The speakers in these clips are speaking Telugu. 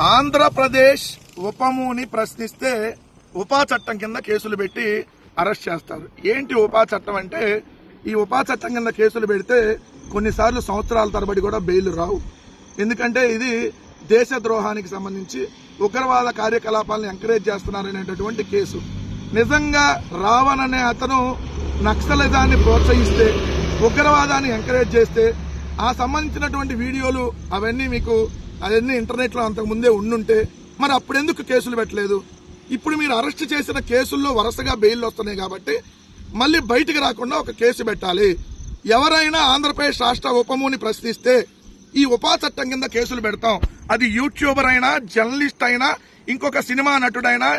ఆంధ్రప్రదేశ్ ఉపముని ప్రశ్నిస్తే ఉపా చట్టం కింద కేసులు పెట్టి అరెస్ట్ చేస్తారు. ఏంటి ఉపా చట్టం అంటే, ఈ ఉపా చట్టం కింద కేసులు పెడితే కొన్నిసార్లు సంవత్సరాల తరబడి కూడా బెయిల్ రావు. ఎందుకంటే ఇది దేశద్రోహానికి సంబంధించి ఉగ్రవాద కార్యకలాపాలను ఎంకరేజ్ చేస్తున్నారనేటటువంటి కేసు. నిజంగా రావణ్ అనే అతను నక్సలిజాన్ని ప్రోత్సహిస్తే, ఉగ్రవాదాన్ని ఎంకరేజ్ చేస్తే ఆ సంబంధించినటువంటి వీడియోలు అవన్నీ ఇంటర్నెట్ లో అంతకు ముందే ఉండుంటే మరి అప్పుడెందుకు కేసులు పెట్టలేదు? ఇప్పుడు మీరు అరెస్ట్ చేసిన కేసుల్లో వరుసగా బెయిల్ వస్తున్నాయి కాబట్టి మళ్ళీ బయటికి రాకుండా ఒక కేసు పెట్టాలి. ఎవరైనా ఆంధ్రప్రదేశ్ రాష్ట్ర ఉపముని ప్రశ్నిస్తే ఈ ఉపా చట్టం కింద కేసులు పెడతాం. అది యూట్యూబర్ అయినా, జర్నలిస్ట్ అయినా, ఇంకొక సినిమా నటుడైనా,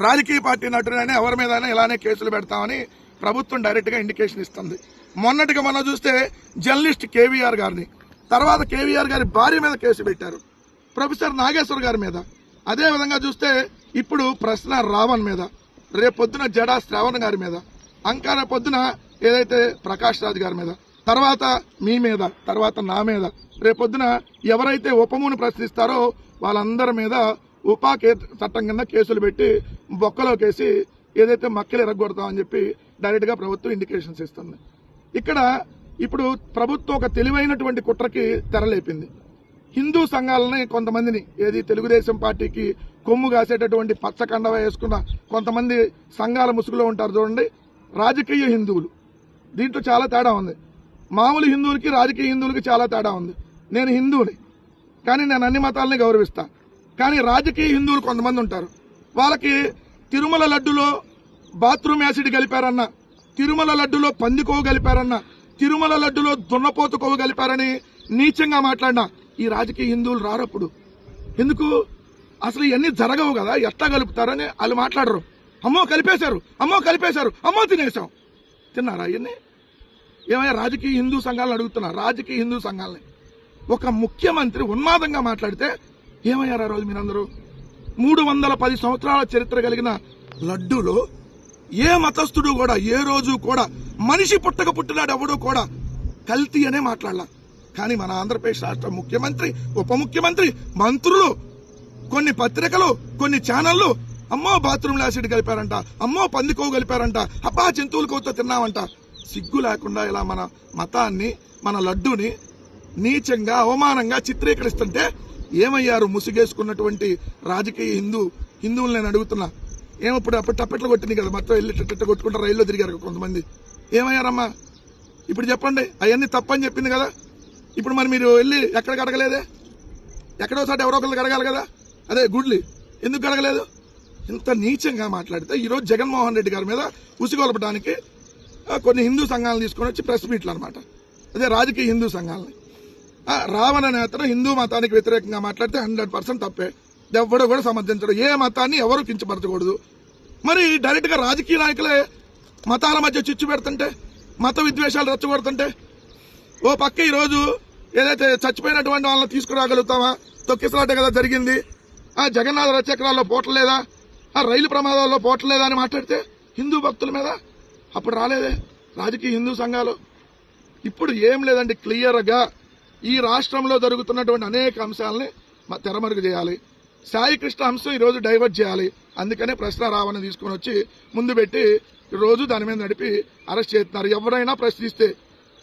రాజకీయ పార్టీ నటుడైనా ఎవరి మీదైనా ఇలానే కేసులు పెడతామని ప్రభుత్వం డైరెక్ట్ గా ఇండికేషన్ ఇస్తుంది. మొన్నటిగా మనం చూస్తే జర్నలిస్ట్ కేవీఆర్ గారిని, తర్వాత కేవీఆర్ గారి భార్య మీద కేసు పెట్టారు, ప్రొఫెసర్ నాగేశ్వర్ గారి మీద. అదే విధంగా చూస్తే ఇప్పుడు ప్రశ్న రావణ్ మీద, రేపొద్దున జడా శ్రావణ్ గారి మీద, అంకార పొద్దున ఏదైతే ప్రకాష్ రాజ్ గారి మీద, తర్వాత మీ మీద, తర్వాత నా మీద, రేపొద్దున ఎవరైతే ఉపముని ప్రశ్నిస్తారో వాళ్ళందరి మీద ఉపా చట్టం కింద కేసులు పెట్టి బొక్కలోకేసి ఏదైతే మక్కలు ఎరగొడతామని చెప్పి డైరెక్ట్ గా ప్రభుత్వం ఇండికేషన్స్ ఇస్తుంది. ఇక్కడ ఇప్పుడు ప్రభుత్వం ఒక తెలివైనటువంటి కుట్రకి తెరలేపింది. హిందూ సంఘాలని కొంతమందిని, ఏది తెలుగుదేశం పార్టీకి కొమ్ము కాసేటటువంటి పచ్చ కండవ వేసుకున్న కొంతమంది సంఘాల ముసుగులో ఉంటారు చూడండి, రాజకీయ హిందువులు. దీంట్లో చాలా తేడా ఉంది. మామూలు హిందువులకి రాజకీయ హిందువులకి చాలా తేడా ఉంది. నేను హిందువుని, కానీ నేను అన్ని మతాలని గౌరవిస్తా. కానీ రాజకీయ హిందువులు కొంతమంది ఉంటారు, వాళ్ళకి తిరుమల లడ్డులో బాత్రూమ్ యాసిడ్ కలిపారన్న, తిరుమల లడ్డులో పంది కొవ్వు కలిపారన్న, తిరుమల లడ్డులో దున్నపోతు కొవ్వు కలిపారని నీచంగా మాట్లాడినా ఈ రాజకీయ హిందువులు రారప్పుడు. ఎందుకు? అసలు ఇవన్నీ జరగవు కదా, ఎట్లా కలుపుతారని వాళ్ళు మాట్లాడరు. అమ్మో కలిపేశారు, అమ్మో కలిపేశారు, అమ్మో తినేశాం. తిన్నారా ఇవన్నీ? ఏమయ్యా రాజకీయ హిందూ సంఘాలను అడుగుతున్నా, రాజకీయ హిందూ సంఘాలని. ఒక ముఖ్యమంత్రి ఉన్మాదంగా మాట్లాడితే ఏమయ్యారా రోజు మీరందరూ? 310 సంవత్సరాల చరిత్ర కలిగిన లడ్డూలో ఏ మతస్థుడు కూడా ఏ రోజు కూడా మనిషి పుట్టినాడు ఎవడో కూడా కల్తీ అనే మాట్లాడాల. కానీ మన ఆంధ్రప్రదేశ్ రాష్ట్ర ముఖ్యమంత్రి, ఉప ముఖ్యమంత్రి, మంత్రులు, కొన్ని పత్రికలు, కొన్ని ఛానళ్లు అమ్మో బాత్రూమ్ యాసిడ్ కలిపారంట, అమ్మో పందికోవు కలిపారంట, అబ్బా జంతువుల కొవ్వుతో తిన్నామంట. సిగ్గు లేకుండా ఇలా మన మతాన్ని, మన లడ్డూని నీచంగా అవమానంగా చిత్రీకరిస్తుంటే ఏమయ్యారు ముసుగేసుకున్నటువంటి రాజకీయ హిందువులు? నేను అడుగుతున్నా, ఏమప్పుడు అప్పుడు టప్పెట్లు కొట్టింది కదా, మొత్తం వెళ్ళి టెట్ట కొట్టుకుంటా రైల్లో తిరిగారు కొంతమంది. ఏమయ్యారమ్మా ఇప్పుడు చెప్పండి? అవన్నీ తప్పని చెప్పింది కదా. ఇప్పుడు మరి మీరు వెళ్ళి ఎక్కడికి అడగలేదే? ఎక్కడోసారి ఎవరో ఒకరికి అడగాలి కదా. అదే గుడ్లి ఎందుకు అడగలేదు? ఇంత నీచంగా మాట్లాడితే ఈరోజు జగన్మోహన్ రెడ్డి గారి మీద ఉసిగొలపడానికి కొన్ని హిందూ సంఘాలను తీసుకొని వచ్చి ప్రెస్ మీట్లు అనమాట. అదే రాజకీయ హిందూ సంఘాలని. రావణ నేతను హిందూ మతానికి వ్యతిరేకంగా మాట్లాడితే 100% తప్పే. ఎవడో కూడా సమర్థించడం. ఏ మతాన్ని ఎవరు కించపరచకూడదు. మరి డైరెక్ట్ గా రాజకీయ నాయకులే మతాల మధ్య చిచ్చు పెడుతుంటే, మత విద్వేషాలు రెచ్చగొడుతుంటే, ఓ పక్క ఈరోజు ఏదైతే చచ్చిపోయినటువంటి వాళ్ళని తీసుకురాగలుగుతామా? తొక్కిసలాట కదా జరిగింది. జగన్నాథ రథచక్రాల్లో పోట్లేదా, రైలు ప్రమాదాల్లో పోట్లేదా అని మాట్లాడితే హిందూ భక్తుల మీద అప్పుడు రాలేదే రాజకీయ హిందూ సంఘాలు. ఇప్పుడు ఏం లేదండి, క్లియర్ గా ఈ రాష్ట్రంలో జరుగుతున్నటువంటి అనేక అంశాలని తెరమరుగు చేయాలి. సాయి కృష్ణ అంశం ఈరోజు డైవర్ట్ చేయాలి. అందుకనే ప్రశ్న రావణ తీసుకుని వచ్చి ముందు పెట్టి రోజు దాని మీద నడిపి అరెస్ట్ చేస్తున్నారు. ఎవరైనా ప్రశ్నిస్తే,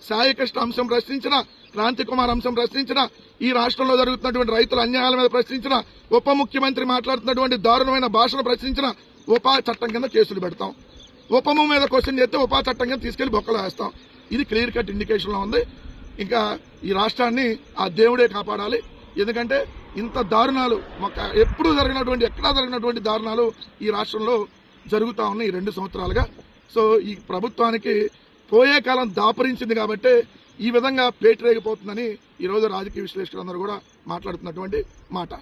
సాయి కృష్ణ అంశం ప్రశ్నించిన, క్రాంతి కుమార్ అంశం ప్రశ్నించిన, ఈ రాష్ట్రంలో జరుగుతున్నటువంటి రైతుల అన్యాయాల మీద ప్రశ్నించిన, ఉప ముఖ్యమంత్రి మాట్లాడుతున్నటువంటి దారుణమైన భాషను ప్రశ్నించిన ఉపా చట్టం కింద కేసులు పెడతాం. ఉపము మీద క్వశ్చన్ చేస్తే ఉపా చట్టం కింద తీసుకెళ్లి బొక్కలు వేస్తాం. ఇది క్లియర్ కట్ ఇండికేషన్ లో ఉంది. ఇంకా ఈ రాష్ట్రాన్ని ఆ దేవుడే కాపాడాలి. ఎందుకంటే ఇంత దారుణాలు ఎక్కడా జరిగినటువంటి దారుణాలు ఈ రాష్ట్రంలో జరుగుతా ఉన్నాయి ఈ 2 సంవత్సరాలుగా. సో ఈ ప్రభుత్వానికి పోయే కాలం దాపరించింది కాబట్టి ఈ విధంగా పేటరేగిపోతుందని ఈ రోజు రాజకీయ విశ్లేషకులందరూ కూడా మాట్లాడుతున్నటువంటి మాట.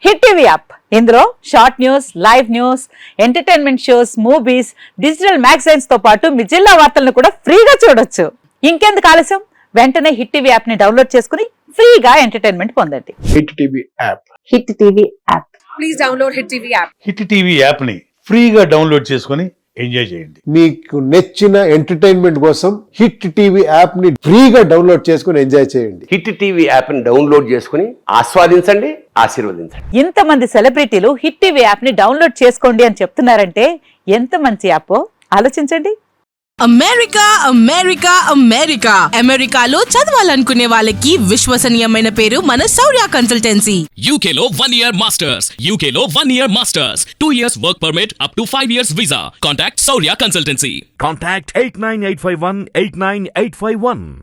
హిట్ టీవీ యాప్, ఇందులో short news, live news, entertainment shows, movies, digital magazines తో పాటు మీ జిల్లా వార్తలను కూడా ఫ్రీగా చూడొచ్చు. ఇంకెందుకు ఆలస్యం? వెంటనే హిట్ టీవీ యాప్ ని డౌన్లోడ్ చేసుకుని ఫ్రీగా ఎంటర్టైన్మెంట్ పొందండి. Hit TV app. Hit TV app. Please download hit TV app. Hit TV app ని ఫ్రీగా డౌన్లోడ్ చేసుకుని ఎంజాయ్ చేయండి. మీకు నచ్చిన ఎంటర్టైన్మెంట్ కోసం హిట్ టీవీ యాప్ ని ఫ్రీగా డౌన్లోడ్ చేసుకుని ఎంజాయ్ చేయండి. హిట్ టీవీ యాప్ని డౌన్లోడ్ చేసుకుని ఆస్వాదించండి, ఆశీర్వదించండి. ఇంతమంది సెలబ్రిటీలు హిట్ టీవీ యాప్ ని డౌన్లోడ్ చేసుకోండి అని చెప్తున్నారంటే ఎంత మంచి యాప్ ఆలోచించండి. అమెరికా అమెరికా అమెరికా అమెరికాలో చదవాలనుకునే వాళ్ళకి విశ్వసనీయమైన పేరు మన శౌర్య consultancy. UK Law 1 Year Masters. UK Law 1 Year Masters. 2 years work permit up to 5 years visa. Contact Saurya Consultancy. Contact 89851 89851.